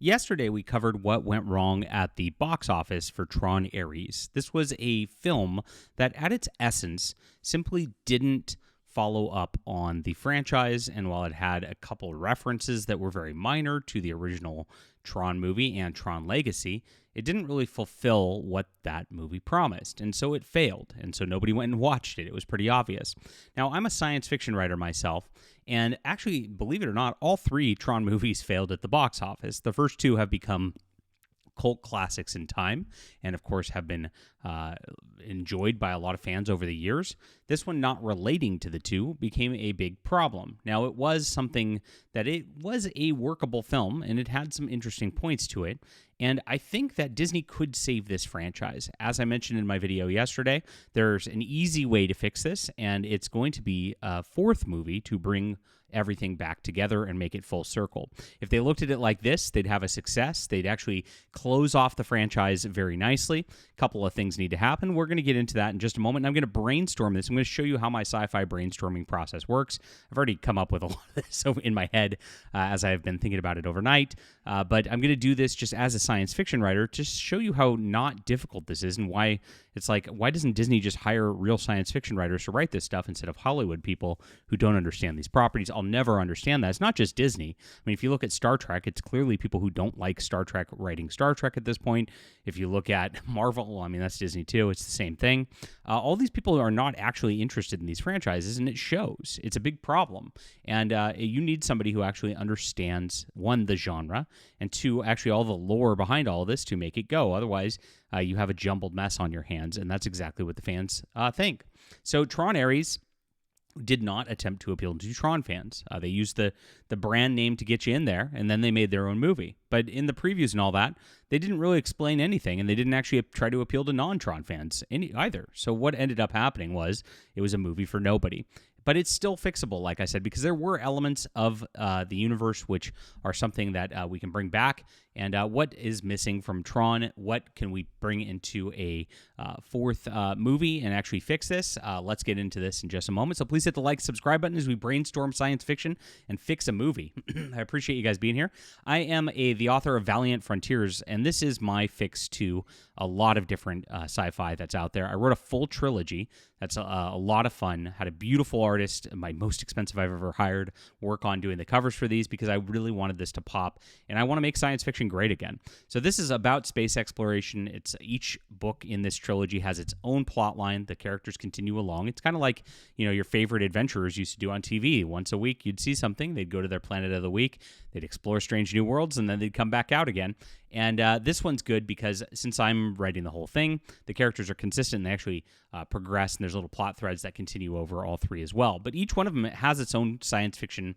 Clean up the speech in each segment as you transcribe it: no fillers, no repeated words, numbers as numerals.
Yesterday, we covered what went wrong at the box office for Tron Aries. This was a film that, at its essence, simply didn't follow up on the franchise, and while it had a couple references that were very minor to the original Tron movie and Tron Legacy, it didn't really fulfill what that movie promised, and so it failed, and so nobody went and watched it. It was pretty obvious. Now, I'm a science fiction writer myself, and actually, believe it or not, all three Tron movies failed at the box office. The first two have become cult classics in time, and of course have been enjoyed by a lot of fans over the years. This one, not relating to the two, became a big problem. Now, it was something that it was a workable film, and it had some interesting points to it, and I think that Disney could save this franchise. As I mentioned in my video yesterday, there's an easy way to fix this, and it's going to be a fourth movie to bring everything back together and make it full circle. If they looked at it like this, they'd have a success. They'd actually close off the franchise very nicely. A couple of things need to happen. We're going to get into that in just a moment. And I'm going to brainstorm this. I'm going to show you how my sci-fi brainstorming process works. I've already come up with a lot of this in my head as I've been thinking about it overnight. But I'm going to do this just as a science fiction writer to show you how not difficult this is and why it's like, why doesn't Disney just hire real science fiction writers to write this stuff instead of Hollywood people who don't understand these properties? I'll never understand that. It's not just Disney. I mean, if you look at Star Trek, it's clearly people who don't like Star Trek writing Star Trek at this point. If you look at Marvel, I mean, that's Disney too. It's the same thing. All these people are not actually interested in these franchises, and it shows. It's a big problem. And you need somebody who actually understands, one, the genre, and two, actually all the lore behind all of this to make it go. Otherwise, you have a jumbled mess on your hands, and that's exactly what the fans think. So Tron Aries did not attempt to appeal to Tron fans. They used the brand name to get you in there, and then they made their own movie. But in the previews and all that, they didn't really explain anything, and they didn't actually try to appeal to non-Tron fans either. So what ended up happening was it was a movie for nobody. But it's still fixable, like I said, because there were elements of the universe which are something that we can bring back. And what is missing from Tron? What can we bring into a fourth movie and actually fix this? Let's get into this in just a moment. So please hit the like, subscribe button as we brainstorm science fiction and fix a movie. I appreciate you guys being here. I am the author of Valiant Frontiers, and this is my fix to a lot of different sci-fi that's out there. I wrote a full trilogy. That's a lot of fun. Had a beautiful artist, my most expensive I've ever hired, work on doing the covers for these because I really wanted this to pop, and I want to make science fiction great again. So this is about space exploration. It's each book in this trilogy has its own plot line. The characters continue along. It's kind of like, your favorite adventurers used to do on TV. Once a week, you'd see something. They'd go to their planet of the week. They'd explore strange new worlds, and then they'd come back out again. And this one's good because since I'm writing the whole thing, the characters are consistent and they actually progress, and there's little plot threads that continue over all three as well. But each one of them has its own science fiction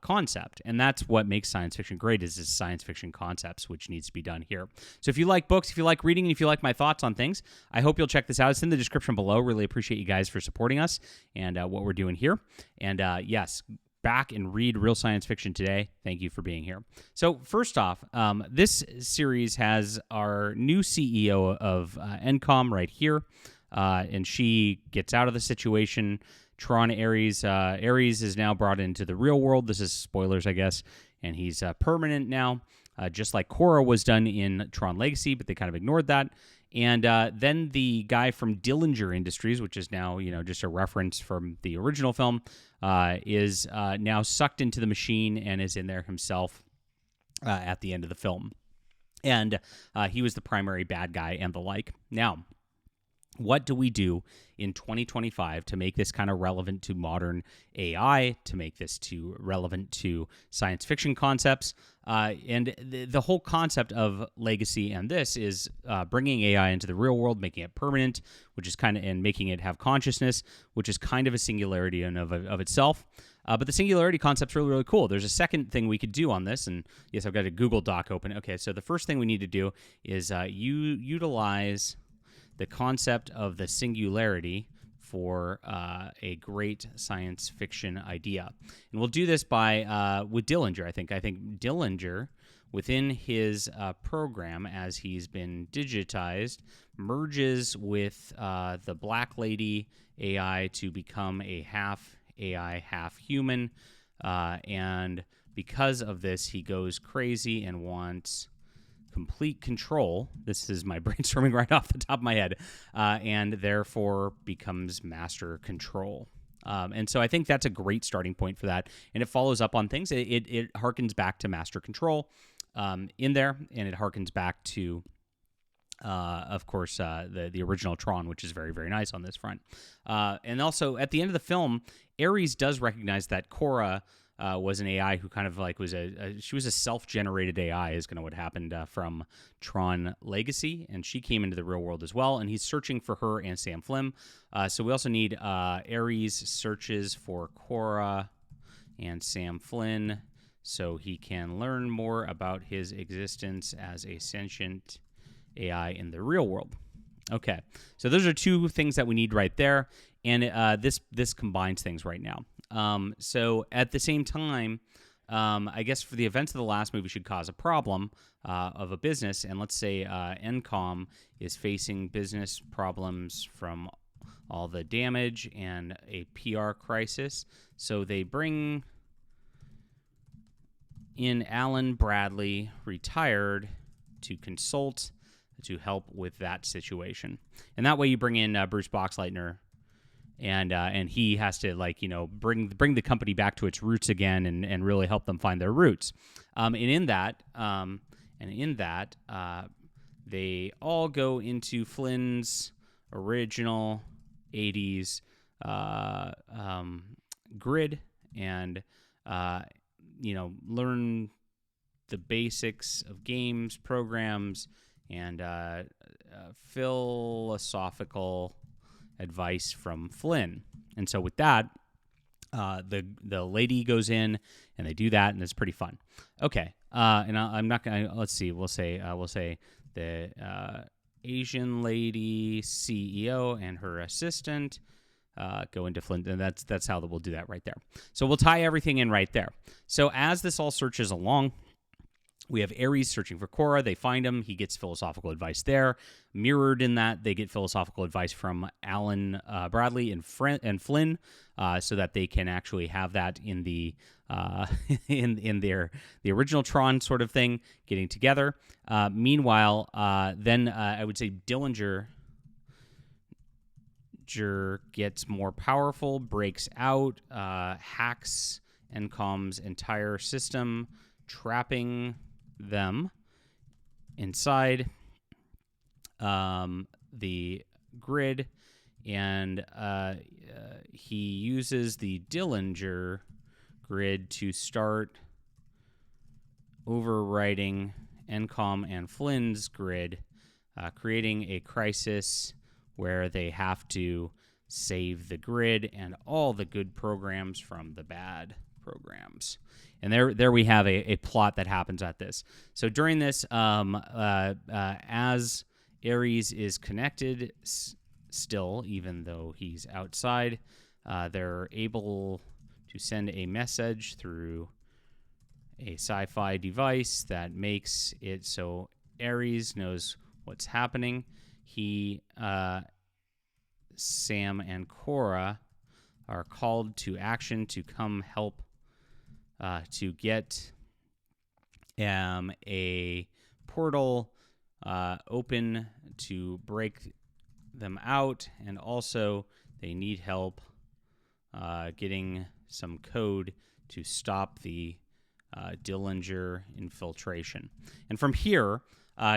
concept, and that's what makes science fiction great is its science fiction concepts, which needs to be done here. So if you like books, if you like reading, and if you like my thoughts on things, I hope you'll check this out. It's in the description below. Really appreciate you guys for supporting us and what we're doing here. And yes, back and read real science fiction today. Thank you for being here. So first off, this series has our new CEO of NCOM right here, and she gets out of the situation. Tron Aries. Aries is now brought into the real world. This is spoilers, I guess, and he's permanent now, just like Korra was done in Tron Legacy, but they kind of ignored that. And then the guy from Dillinger Industries, which is now, just a reference from the original film, is now sucked into the machine and is in there himself at the end of the film. And he was the primary bad guy and the like. Now, what do we do in 2025 to make this kind of relevant to modern AI, to make this relevant to science fiction concepts? And the whole concept of Legacy and this is bringing AI into the real world, making it permanent, which is and making it have consciousness, which is kind of a singularity in of itself. But the singularity concept's really, really cool. There's a second thing we could do on this, and yes, I've got a Google Doc open. Okay, so the first thing we need to do is utilize the concept of the singularity for a great science fiction idea. And we'll do this with Dillinger, I think. I think Dillinger, within his program, as he's been digitized, merges with the Black Lady AI to become a half AI, half human. And because of this, he goes crazy and wants complete control. This is my brainstorming right off the top of my head, and therefore becomes master control. And so I think that's a great starting point for that. And it follows up on things. It harkens back to master control in there, and it harkens back to, of course, the original Tron, which is very, very nice on this front. And also, at the end of the film, Aries does recognize that Cora was an AI who kind of like she was a self-generated AI is kind of what happened from Tron Legacy, and she came into the real world as well, and he's searching for her and Sam Flynn. So we also need Aries searches for Cora and Sam Flynn so he can learn more about his existence as a sentient AI in the real world. Okay, so those are two things that we need right there, and this combines things right now. So at the same time, I guess for the events of the last movie should cause a problem of a business, and let's say NCOM is facing business problems from all the damage and a PR crisis. So they bring in Alan Bradley, retired, to consult to help with that situation. And that way you bring in Bruce Boxleitner, and he has to bring the company back to its roots again and really help them find their roots. And in that they all go into Flynn's original 80s grid and learn the basics of games, programs, and philosophical advice from Flynn. And so with that, the lady goes in and they do that, and it's pretty fun. Okay, and I'm not gonna. Let's see. We'll say the Asian lady CEO and her assistant go into Flynn, and that's how we'll do that right there. So we'll tie everything in right there. So as this all searches along, we have Aries searching for Cora. They find him. He gets philosophical advice there. Mirrored in that, they get philosophical advice from Alan Bradley and Flynn, so that they can actually have that in the in the original Tron sort of thing, getting together. Meanwhile, then I would say Dillinger gets more powerful, breaks out, hacks NCOM's entire system, trapping them inside the grid, and he uses the Dillinger grid to start overwriting NCOM and Flynn's grid, creating a crisis where they have to save the grid and all the good programs from the bad programs. And there we have a plot that happens at this. So during this, as Aries is connected still, even though he's outside, they're able to send a message through a Sci-Fi device that makes it so Aries knows what's happening. He, Sam, and Cora are called to action to come help to get a portal open to break them out, and also they need help getting some code to stop the Dillinger infiltration. And from here,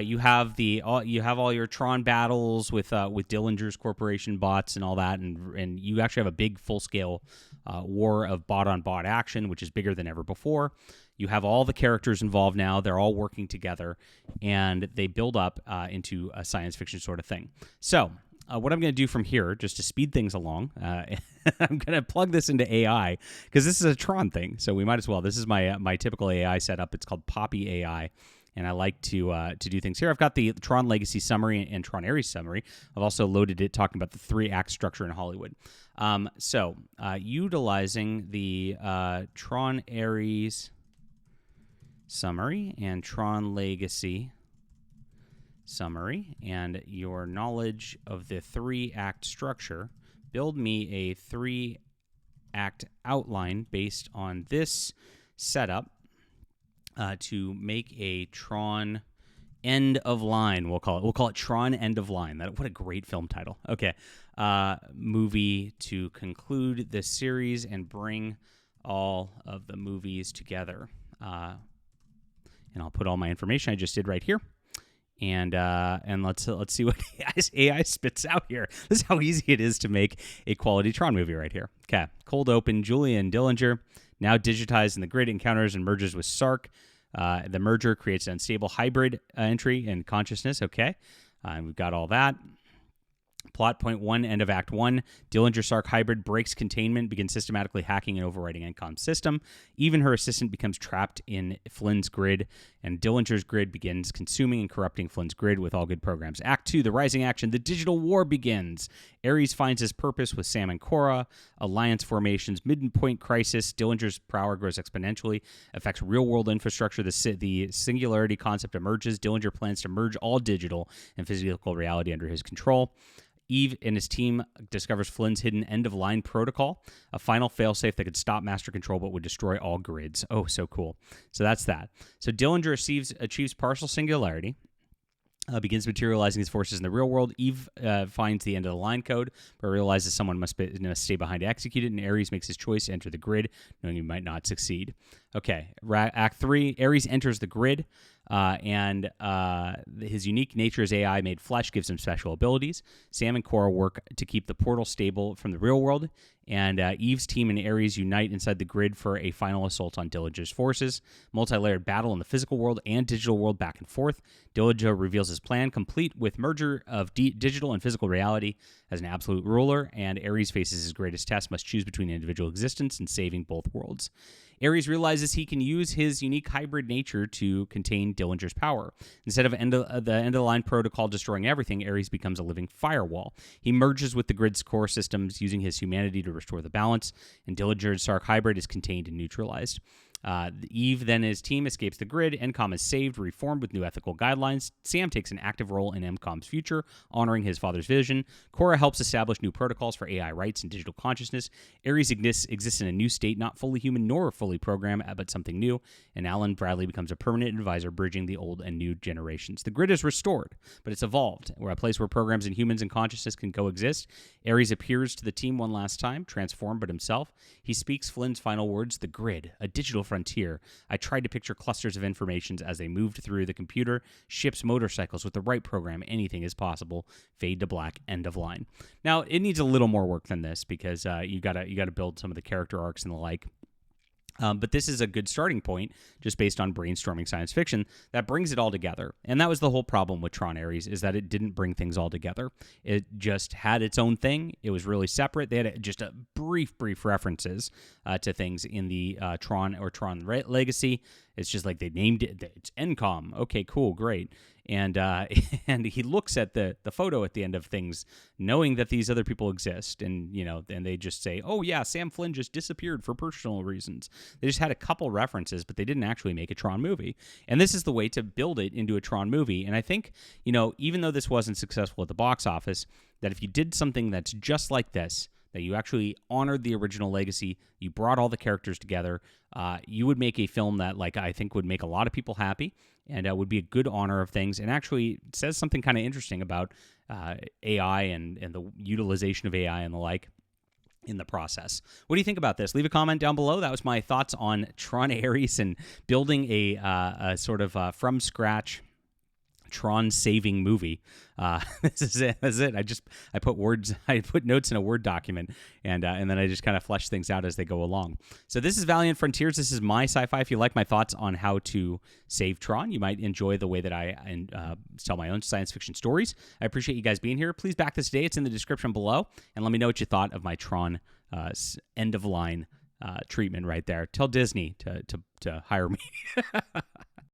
you have all your Tron battles with Dillinger's corporation bots and all that, and you actually have a big full scale war of bot on bot action, which is bigger than ever before. You have all the characters involved now; they're all working together, and they build up into a science fiction sort of thing. So, what I'm going to do from here, just to speed things along, I'm going to plug this into AI because this is a Tron thing, so we might as well. This is my typical AI setup. It's called Poppy AI. And I like to do things here. I've got the Tron Legacy summary and Tron Aries summary. I've also loaded it talking about the 3-act structure in Hollywood. So utilizing the Tron Aries summary and Tron Legacy summary and your knowledge of the 3-act structure, build me a 3-act outline based on this setup. to make a Tron End of Line. We'll call it Tron End of Line. What a great film title. Okay, movie to conclude this series and bring all of the movies together. And I'll put all my information I just did right here. And let's see what AI spits out here. This is how easy it is to make a quality Tron movie right here. Okay, cold open. Julian Dillinger, now digitized in the grid, encounters and merges with Sark. The merger creates an unstable hybrid entry in consciousness. Okay, and we've got all that. Plot point 1, end of Act 1. Dillinger-Sark hybrid breaks containment, begins systematically hacking and overwriting ENCOM's system. Even her assistant becomes trapped in Flynn's grid, and Dillinger's grid begins consuming and corrupting Flynn's grid with all good programs. Act 2, the rising action. The digital war begins. Aries finds his purpose with Sam and Cora. Alliance formations. Midpoint crisis. Dillinger's power grows exponentially. Affects real-world infrastructure. The singularity concept emerges. Dillinger plans to merge all digital and physical reality under his control. Eve and his team discovers Flynn's hidden end-of-line protocol, a final failsafe that could stop master control but would destroy all grids. Oh, so cool. So that's that. So Dillinger achieves partial singularity, begins materializing his forces in the real world. Eve finds the end-of-the-line code, but realizes someone must stay behind to execute it, and Aries makes his choice to enter the grid, knowing he might not succeed. Okay, Act 3, Aries enters the grid, and his unique nature as AI made flesh gives him special abilities. Sam and Cora work to keep the portal stable from the real world, and Eve's team and Aries unite inside the grid for a final assault on Dillinger's forces. Multi-layered battle in the physical world and digital world back and forth. Dillinger reveals his plan, complete with merger of digital and physical reality as an absolute ruler, and Aries faces his greatest test, must choose between individual existence and saving both worlds. Aries realizes he can use his unique hybrid nature to contain Dillinger's power. Instead of the end-of-the-line protocol destroying everything, Aries becomes a living firewall. He merges with the grid's core systems, using his humanity to restore the balance, and Dillinger's Sark hybrid is contained and neutralized. Eve, then his team, escapes the grid. ENCOM is saved, reformed with new ethical guidelines. Sam takes an active role in ENCOM's future, honoring his father's vision. Cora helps establish new protocols for AI rights and digital consciousness. Aries exists in a new state, not fully human nor fully programmed, but something new. And Alan Bradley becomes a permanent advisor, bridging the old and new generations. The grid is restored, but it's evolved. We're a place where programs and humans and consciousness can coexist. Aries appears to the team one last time, transformed but himself. He speaks Flynn's final words, "The grid, a digital frontier. I tried to picture clusters of informations as they moved through the computer, ships, motorcycles. With the right program, anything is possible." Fade to black, end of line. Now, it needs a little more work than this because you gotta build some of the character arcs and the like. But this is a good starting point, just based on brainstorming science fiction, that brings it all together. And that was the whole problem with Tron Aries, is that it didn't bring things all together. It just had its own thing. It was really separate. They had just a brief references to things in the Tron Legacy. It's just like they named it. It's ENCOM. Okay, cool, great. And and he looks at the photo at the end of things, knowing that these other people exist, and and they just say, "Oh yeah, Sam Flynn just disappeared for personal reasons." They just had a couple references, but they didn't actually make a Tron movie. And this is the way to build it into a Tron movie. And I think even though this wasn't successful at the box office, that if you did something that's just like this, that you actually honored the original legacy, you brought all the characters together, you would make a film that, I think, would make a lot of people happy, and would be a good honor of things, and actually says something kind of interesting about AI and the utilization of AI and the like in the process. What do you think about this? Leave a comment down below. That was my thoughts on Tron Aries and building a sort of from scratch Tron saving movie. This is it. That's it. I put notes in a Word document, and then I just kind of flesh things out as they go along. So this is Valiant Frontiers. This is my sci-fi. If you like my thoughts on how to save Tron, you might enjoy the way that I tell my own science fiction stories. I appreciate you guys being here. Please back this today. It's in the description below, and let me know what you thought of my Tron end of line treatment right there. Tell Disney to hire me.